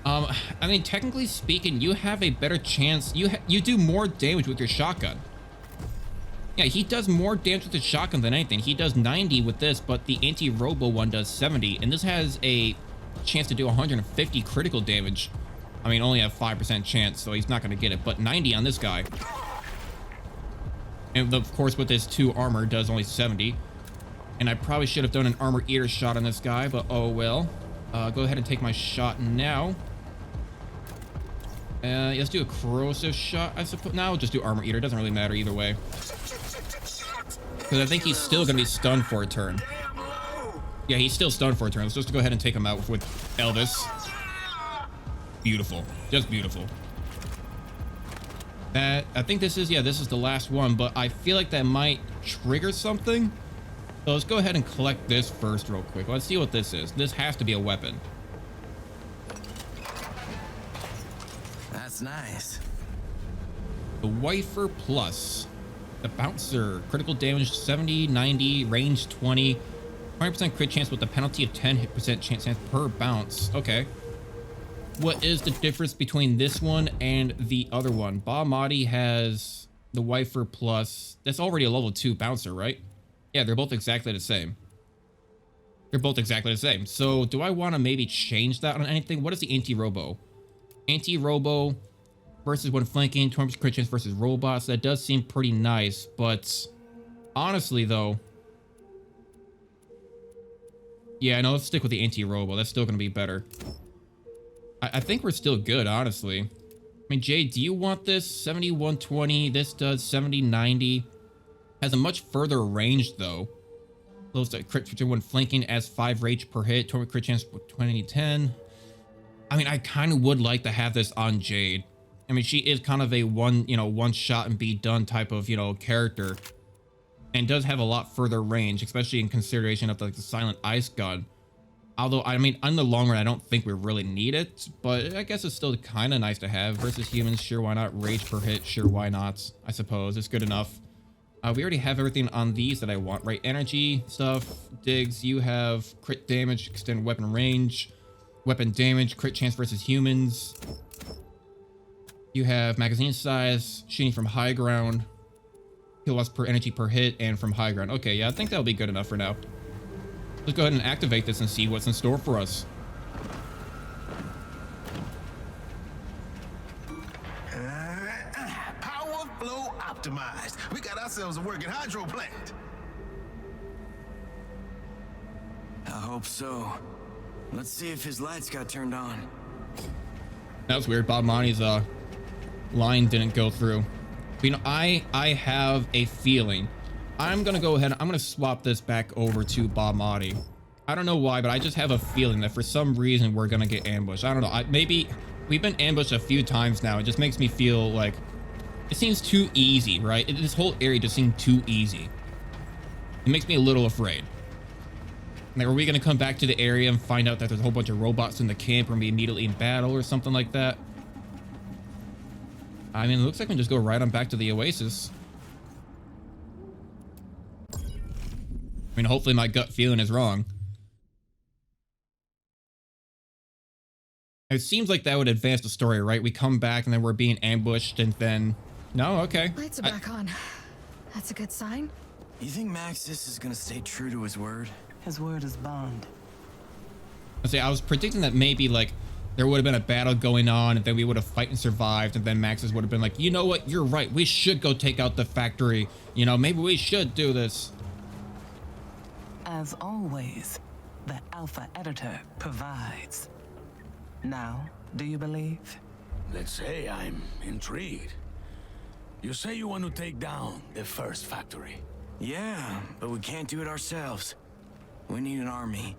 I mean, technically speaking, you have a better chance. You do more damage with your shotgun. Yeah, he does more damage with the shotgun than anything. He does 90 with this, but the anti-robo one does 70, and this has a chance to do 150 critical damage. I mean, only a 5% chance, so he's not going to get it, but 90 on this guy. And of course, with this 2 armor, does only 70. And I probably should have done an armor eater shot on this guy, but oh well. Go ahead and take my shot now. Let's do a corrosive shot, I suppose. Now we'll just do armor eater. It doesn't really matter either way. Because I think he's still going to be stunned for a turn. Yeah, he's still stunned for a turn. Let's just go ahead and take him out with Elvis. Beautiful. Just beautiful. I think this is, yeah, this is the last one, but I feel like that might trigger something. So let's go ahead and collect this first real quick. Let's see what this is. This has to be a weapon. That's nice. The Wifer Plus. The Bouncer. Critical damage 70, 90, range 20. 20% crit chance with the penalty of 10% chance per bounce. Okay. What is the difference between this one and the other one? Ba-Madi has the Wifer Plus. That's already a level 2 Bouncer, right? Yeah, they're both exactly the same. They're both exactly the same. So do I want to maybe change that on anything? What is the anti-robo? Anti-robo versus when flanking, 20% crit chance versus robots. That does seem pretty nice, but honestly though, yeah, no, let's stick with the anti-robo. That's still going to be better. I think we're still good, honestly. I mean, Jay, do you want this? 70, 120. This does 70, 90. Has a much further range, though. Close to crit when flanking as 5 rage per hit. Total crit chance 20, 10. I mean, I kind of would like to have this on Jade. I mean, she is kind of a one shot and be done type of, character. And does have a lot further range, especially in consideration of like the silent ice gun. Although, I mean, in the long run, I don't think we really need it, but I guess it's still kind of nice to have. Versus humans, sure, why not? Rage per hit, sure, why not? I suppose it's good enough. We already have everything on these that I want, right? Energy stuff, Diggs, you have crit damage, extended weapon range, weapon damage, crit chance versus humans. You have magazine size, shooting from high ground, kill loss per energy per hit, and from high ground. Okay, yeah, I think that'll be good enough for now. Let's go ahead and activate this and see what's in store for us. Power flow optimized. We got ourselves a working hydro plant. I hope so. Let's see if his lights got turned on. That was weird. Ba-Madi's line didn't go through. But, I have a feeling. I'm gonna go ahead. I'm gonna swap this back over to Ba-Madi. I don't know why, but I just have a feeling that for some reason we're gonna get ambushed. I don't know. Maybe we've been ambushed a few times now. It just makes me feel like it seems too easy, right? This whole area just seemed too easy. It makes me a little afraid. Like, are we gonna come back to the area and find out that there's a whole bunch of robots in the camp and be immediately in battle or something like that? I mean, it looks like we can just go right on back to the Oasis. I mean, hopefully my gut feeling is wrong. It seems like that would advance the story, right? We come back and then we're being ambushed and then... No, okay. Lights are back on. That's a good sign. You think Maxis is gonna stay true to his word? His word is bond. I was predicting that maybe, like, there would have been a battle going on and then we would have fight and survived, and then Maxis would have been like, you know what, you're right, we should go take out the factory. You know, maybe we should do this. As always, the Alpha Editor provides. Now, do you believe? Let's say I'm intrigued. You say you want to take down the first factory. Yeah, but we can't do it ourselves. We need an army.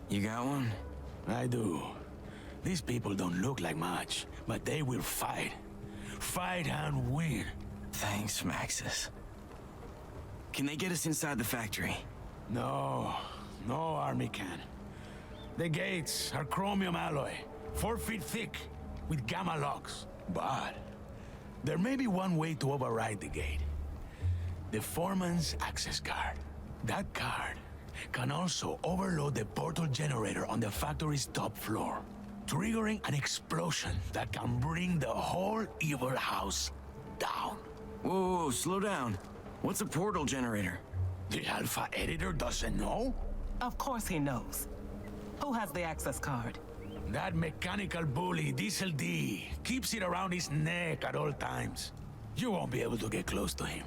You got one? I do. These people don't look like much, but they will fight. Fight and win. Thanks, Maxis. Can they get us inside the factory? No army can. The gates are chromium alloy, 4 feet thick, with gamma locks. But there may be one way to override the gate. The foreman's access card. That card can also overload the portal generator on the factory's top floor, triggering an explosion that can bring the whole evil house down. Whoa, slow down. What's a portal generator? The Alpha Editor doesn't know? Of course he knows. Who has the access card? That mechanical bully, Diesel D, keeps it around his neck at all times. You won't be able to get close to him.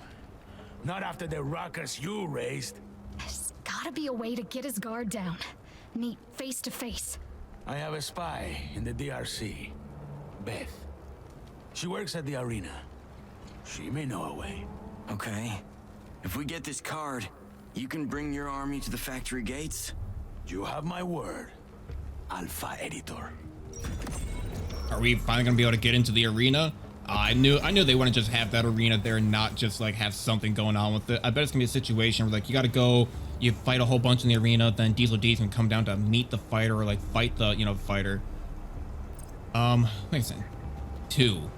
Not after the ruckus you raised. There's gotta be a way to get his guard down. Meet face to face. I have a spy in the DRC, Beth. She works at the arena. She may know a way. Okay. If we get this card, you can bring your army to the factory gates? You have my word, Alpha Editor. Are we finally gonna be able to get into the arena? I knew they wouldn't just have that arena there and not just like have something going on with it. I bet it's gonna be a situation where like you gotta go, you fight a whole bunch in the arena, then Diesel D's can come down to meet the fighter or like fight the, you know, fighter. Wait a second. Two.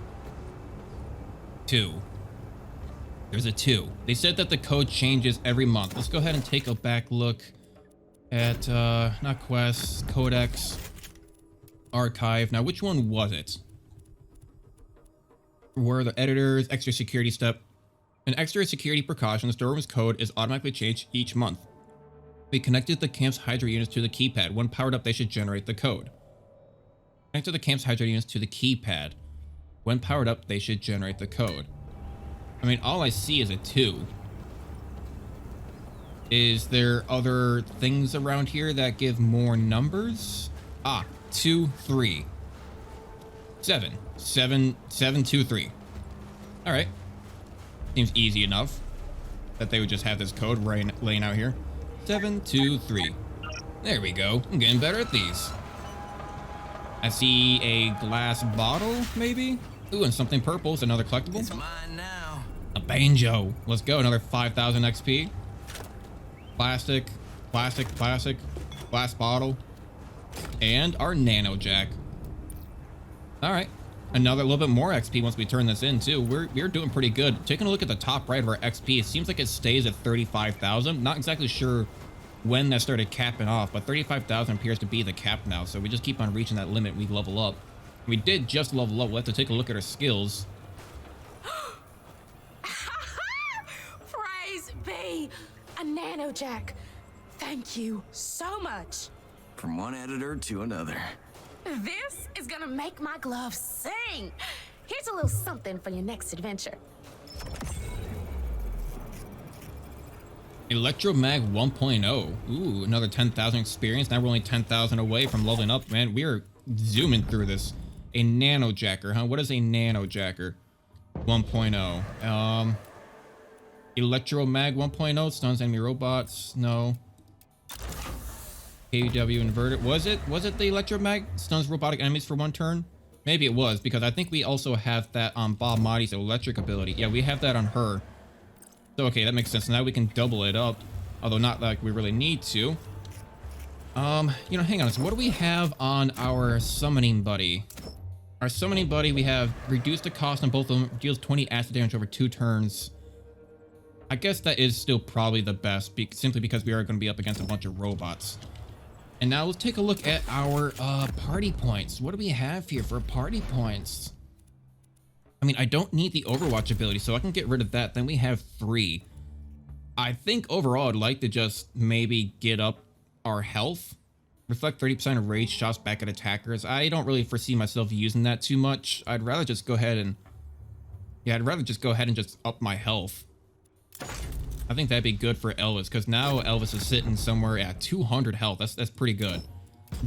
There's a 2. They said that the code changes every month. Let's go ahead and take a back look at, not quests, codex, archive. Now, which one was it? Were the editors, extra security step. An extra security precaution, the storeroom's code is automatically changed each month. We connected the camp's Hydra units to the keypad. When powered up, they should generate the code. Connected the camp's Hydra units to the keypad. When powered up, they should generate the code. I mean, all I see is a 2. Is there other things around here that give more numbers? 2, 3. 7. 7, 7, 2, 3. All right. Seems easy enough that they would just have this code laying out here. 7, 2, 3. There we go. I'm getting better at these. I see a glass bottle, maybe? Ooh, and something purple is another collectible. It's mine now. A banjo. Let's go. Another 5,000 XP. Plastic, glass bottle, and our nano jack. All right. Another little bit more XP once we turn this in too. We're doing pretty good. Taking a look at the top right of our XP, it seems like it stays at 35,000. Not exactly sure when that started capping off, but 35,000 appears to be the cap now. So we just keep on reaching that limit. We level up. We did just level up. We'll have to take a look at our skills. Praise be a nano jack. Thank you so much. From one editor to another. This is gonna make my gloves sing. Here's a little something for your next adventure. Electromag 1.0. Ooh, another 10,000 experience. Now we're only 10,000 away from leveling up, man. We are zooming through this. A nano jacker, huh? What is a nano jacker? 1.0. Electromag 1.0 stuns enemy robots. No. KW inverted. Was it the Electromag stuns robotic enemies for 1 turn? Maybe it was, because I think we also have that on Bob Marty's electric ability. Yeah, we have that on her. So okay, that makes sense. Now we can double it up, although not like we really need to. You know, hang on. So what do we have on our summoning buddy? Our summoning buddy, we have reduced the cost on both of them, deals 20 acid damage over 2 turns. I guess that is still probably the best, simply because we are going to be up against a bunch of robots. And now let's take a look at our party points. What do we have here for party points? I mean, I don't need the Overwatch ability, so I can get rid of that. Then we have 3. I think overall, I'd like to just maybe get up our health. Reflect 30% of rage shots back at attackers. I don't really foresee myself using that too much. I'd rather just go ahead and... Yeah, I'd rather just go ahead and just up my health. I think that'd be good for Elvis, because now Elvis is sitting somewhere at 200 health. That's pretty good.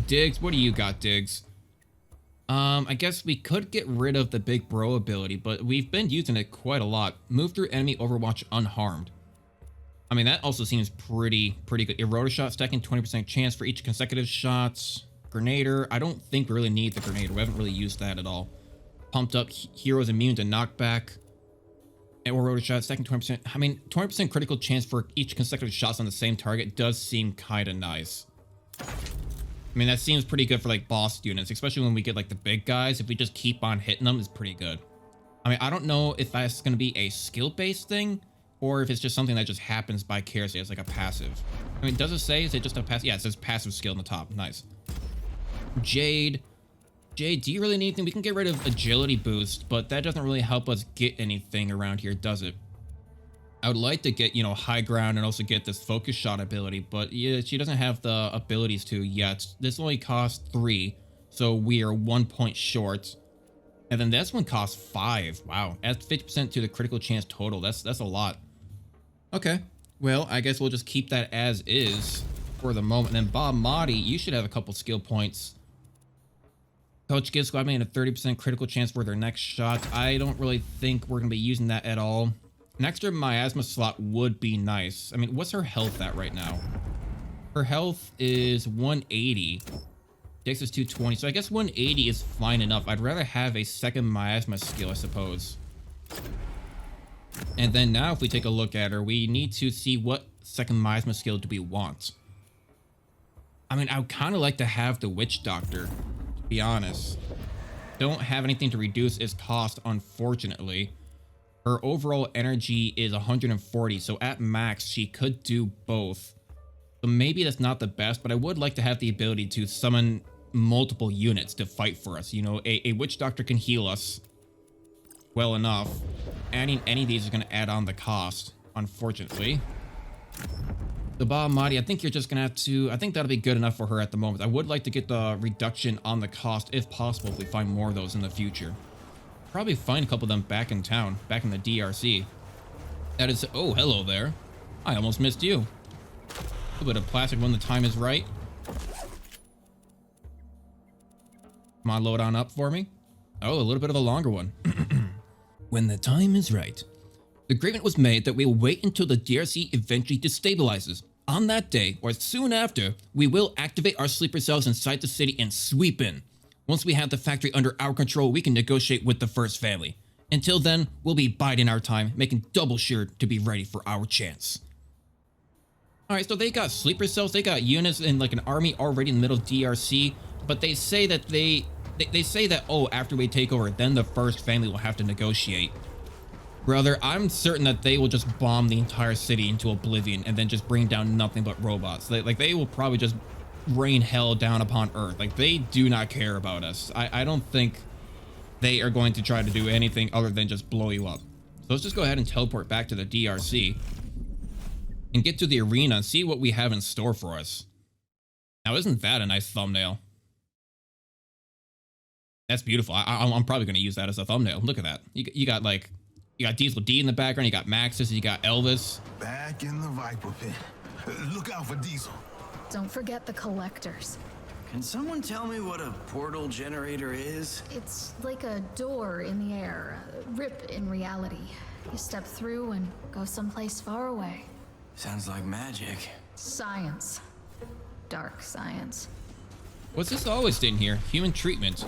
Diggs, what do you got, Diggs? I guess we could get rid of the Big Bro ability, but we've been using it quite a lot. Move through enemy Overwatch unharmed. I mean, that also seems pretty good. Eroder shot, stacking 20% chance for each consecutive shots. Grenader, I don't think we really need the Grenader. We haven't really used that at all. Pumped up, heroes immune to knockback. And Eroder shot, stacking 20%. I mean, 20% critical chance for each consecutive shots on the same target does seem kind of nice. I mean, that seems pretty good for like boss units, especially when we get like the big guys. If we just keep on hitting them, it's pretty good. I mean, I don't know if that's going to be a skill-based thing, or if it's just something that just happens vicariously as like a passive. I mean, does it say, is it just a passive? Yeah, it says passive skill on the top. Nice. Jade, do you really need anything? We can get rid of agility boost, but that doesn't really help us get anything around here, does it? I would like to get, you know, high ground and also get this focus shot ability, but yeah, she doesn't have the abilities to yet. This only costs 3, so we are 1 point short. And then this one costs 5. Wow, adds 50% to the critical chance total. That's a lot. Okay, well, I guess we'll just keep that as is for the moment. And then Bob Motti, you should have a couple skill points. Coach gives squad mate a 30% critical chance for their next shot. I don't really think we're going to be using that at all. An extra miasma slot would be nice. I mean, what's her health at right now? Her health is 180. Dex is 220, so I guess 180 is fine enough. I'd rather have a second miasma skill, I suppose. And then now if we take a look at her, we need to see what second miasma skill do we want. I mean, I would kind of like to have the Witch Doctor, to be honest. Don't have anything to reduce its cost, unfortunately. Her overall energy is 140, so at max, she could do both. So maybe that's not the best, but I would like to have the ability to summon multiple units to fight for us. You know, a Witch Doctor can heal us well enough. Adding any of these is going to add on the cost, unfortunately. The Bob Motti, I think you're just going to have to... I think that'll be good enough for her at the moment. I would like to get the reduction on the cost, if possible, if we find more of those in the future. Probably find a couple of them back in town, back in the DRC. That is... Oh, hello there. I almost missed you. A little bit of plastic when the time is right. Come on, load on up for me. Oh, a little bit of a longer one. When the time is right. The agreement was made that we will wait until the DRC eventually destabilizes. On that day, or soon after, we will activate our sleeper cells inside the city and sweep in. Once we have the factory under our control, we can negotiate with the First Family. Until then, we'll be biding our time, making double sure to be ready for our chance. Alright, so they got sleeper cells, they got units in like an army already in the middle of DRC, but they say that they say that, oh, after we take over, then the First Family will have to negotiate. Brother, I'm certain that they will just bomb the entire city into oblivion and then just bring down nothing but robots. They will probably just rain hell down upon Earth. Like, they do not care about us. I don't think they are going to try to do anything other than just blow you up. So let's just go ahead and teleport back to the DRC and get to the arena and see what we have in store for us. Now, isn't that a nice thumbnail? That's beautiful. I'm probably going to use that as a thumbnail. Look at that. You got like, you got Diesel D in the background. You got Maxis. You got Elvis. Back in the Viper Pit. Look out for Diesel. Don't forget the collectors. Can someone tell me what a portal generator is? It's like a door in the air, a rip in reality. You step through and go someplace far away. Sounds like magic. Science. Dark science. What's this always in here? Human treatment.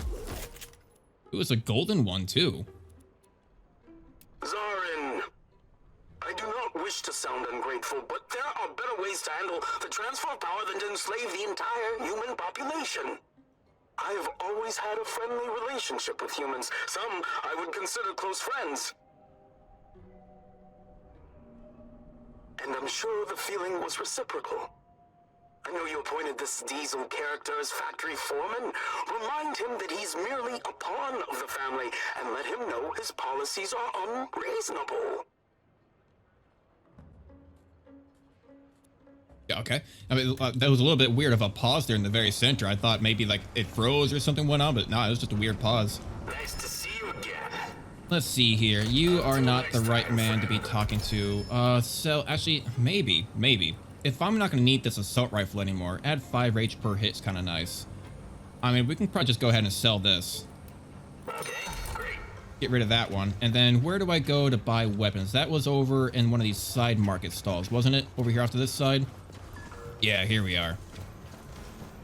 It was a golden one, too. Zarin, I do not wish to sound ungrateful, but there are better ways to handle the transfer of power than to enslave the entire human population. I have always had a friendly relationship with humans. Some I would consider close friends. And I'm sure the feeling was reciprocal. I know you appointed this Diesel character as factory foreman. Remind him that he's merely a pawn of the family, and let him know his policies are unreasonable. Yeah, okay. I mean, that was a little bit weird of a pause there in the very center. I thought maybe like it froze or something went on, but no, it was just a weird pause. Nice to see you again. Let's see here. You are not the right man to be talking to. So actually, maybe. If I'm not going to need this assault rifle anymore, add 5 rage per hit is kind of nice. I mean, we can probably just go ahead and sell this. Okay, great. Get rid of that one. And then where do I go to buy weapons? That was over in one of these side market stalls, wasn't it? Over here off to this side? Yeah, here we are.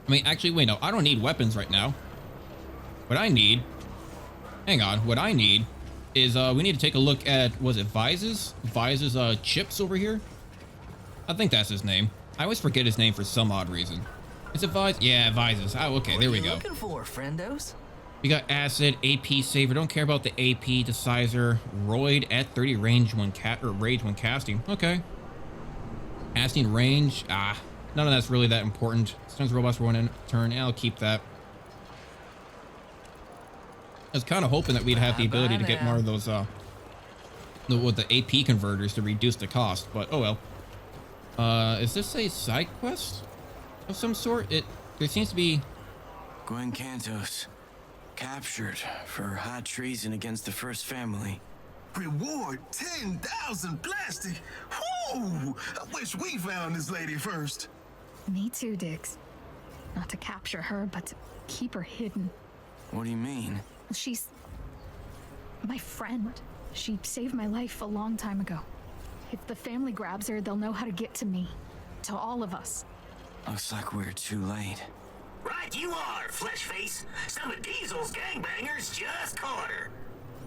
I mean, actually, wait, no, I don't need weapons right now. What I need... Hang on. What I need is, we need to take a look at, was it Vise's? Vise's, chips over here? I think that's his name. I always forget his name for some odd reason. Is it Vise? Yeah, Vise's. Oh, okay, there we go. What are you looking for, friendos? We got Acid, AP Saver. Don't care about the AP Decizer. Roid at 30 range when rage when casting. Okay. Casting range. None of that's really that important. Stuns robots for 1 turn. Yeah, I'll keep that. I was kind of hoping that we'd have the ability to get more of those, with the AP converters to reduce the cost, but oh well. Is this a side quest of some sort? There seems to be... Gwen Cantos, captured for high treason against the First Family. Reward 10,000 plastic. Whoo! I wish we found this lady first. Me too, Diggs. Not to capture her, but to keep her hidden. What do you mean? She's my friend. She saved my life a long time ago. If the family grabs her, they'll know how to get to me. To all of us. Looks like we're too late. Right you are, Fleshface. Some of Diesel's gangbangers just caught her.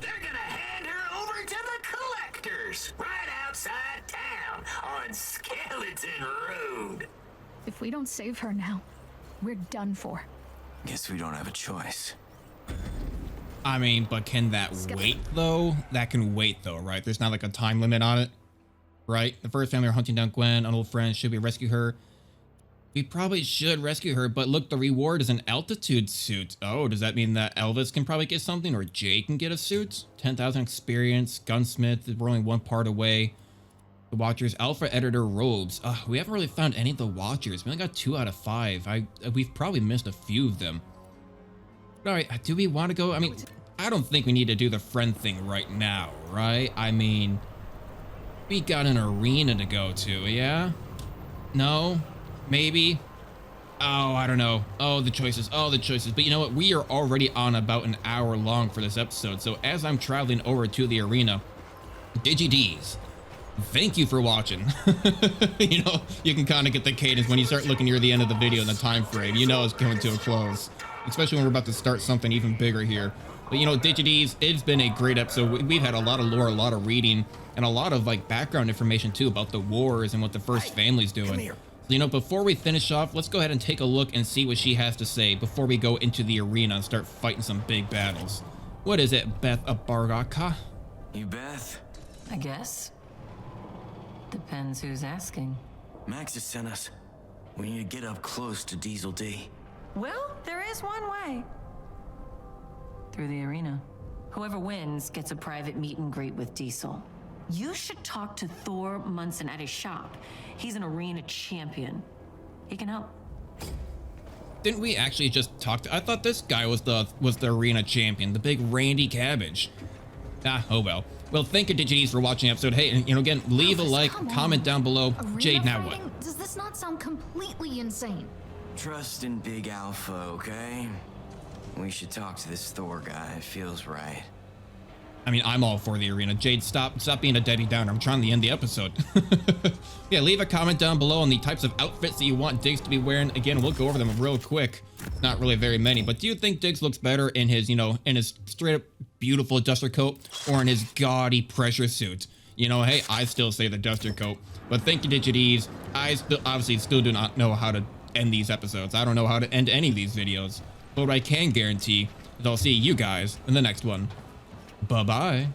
They're gonna hand her over to the collectors right outside town on Skeleton Road. If we don't save her now, we're done for. Guess we don't have a choice. I mean, but can that wait though? That can wait though, right? There's not like a time limit on it, right? The First Family are hunting down Gwen, an old friend. Should we rescue her? We probably should rescue her, but look, the reward is an altitude suit. Oh, does that mean that Elvis can probably get something, or Jay can get a suit? 10,000 experience, gunsmith, we're only 1 part away. The Watchers, Alpha Editor robes. We haven't really found any of the Watchers. We only got 2 out of 5. We've probably missed a few of them. All right, do we want to go? I mean, I don't think we need to do the friend thing right now, right? I mean, we got an arena to go to, yeah? No? Maybe? Oh, I don't know. Oh, the choices. But you know what? We are already on about an hour long for this episode. So as I'm traveling over to the arena, DigiDs, thank you for watching. You know, you can kind of get the cadence when you start looking near the end of the video in the time frame. You know it's coming to a close, especially when we're about to start something even bigger here. But you know, DigiDs, it's been a great episode. We've had a lot of lore, a lot of reading, and a lot of like background information too about the wars and what the First Family's doing. So, you know, before we finish off, let's go ahead and take a look and see what she has to say before we go into the arena and start fighting some big battles. What is it, Beth Abargaka? You Beth? I guess. Depends who's asking. Maxis sent us. We need to get up close to Diesel D. Well, there is one way. Through the arena. Whoever wins gets a private meet and greet with Diesel. You should talk to Thor Munson at his shop. He's an arena champion. He can help. Didn't we actually just talk to... I thought this guy was the arena champion, the big Randy Cabbage. Oh well. Well, thank you, DigiDs, for watching the episode. Hey, and you know, again, leave a like, comment down below. Arena Jade, now fighting? what? Does this not sound completely insane? Trust in Big Alpha, okay? We should talk to this Thor guy. It feels right. I mean, I'm all for the arena. Jade, stop being a Debbie Downer. I'm trying to end the episode. Yeah, leave a comment down below on the types of outfits that you want Diggs to be wearing. Again, we'll go over them real quick. Not really very many, but do you think Diggs looks better in his, you know, in his straight up beautiful duster coat or in his gaudy pressure suit? you know, hey, I still say the Duster Coat. But thank you, Digitease. I obviously still do not know how to end these episodes. I don't know how to end any of these videos. But what I can guarantee is I'll see you guys in the next one. Bye-bye.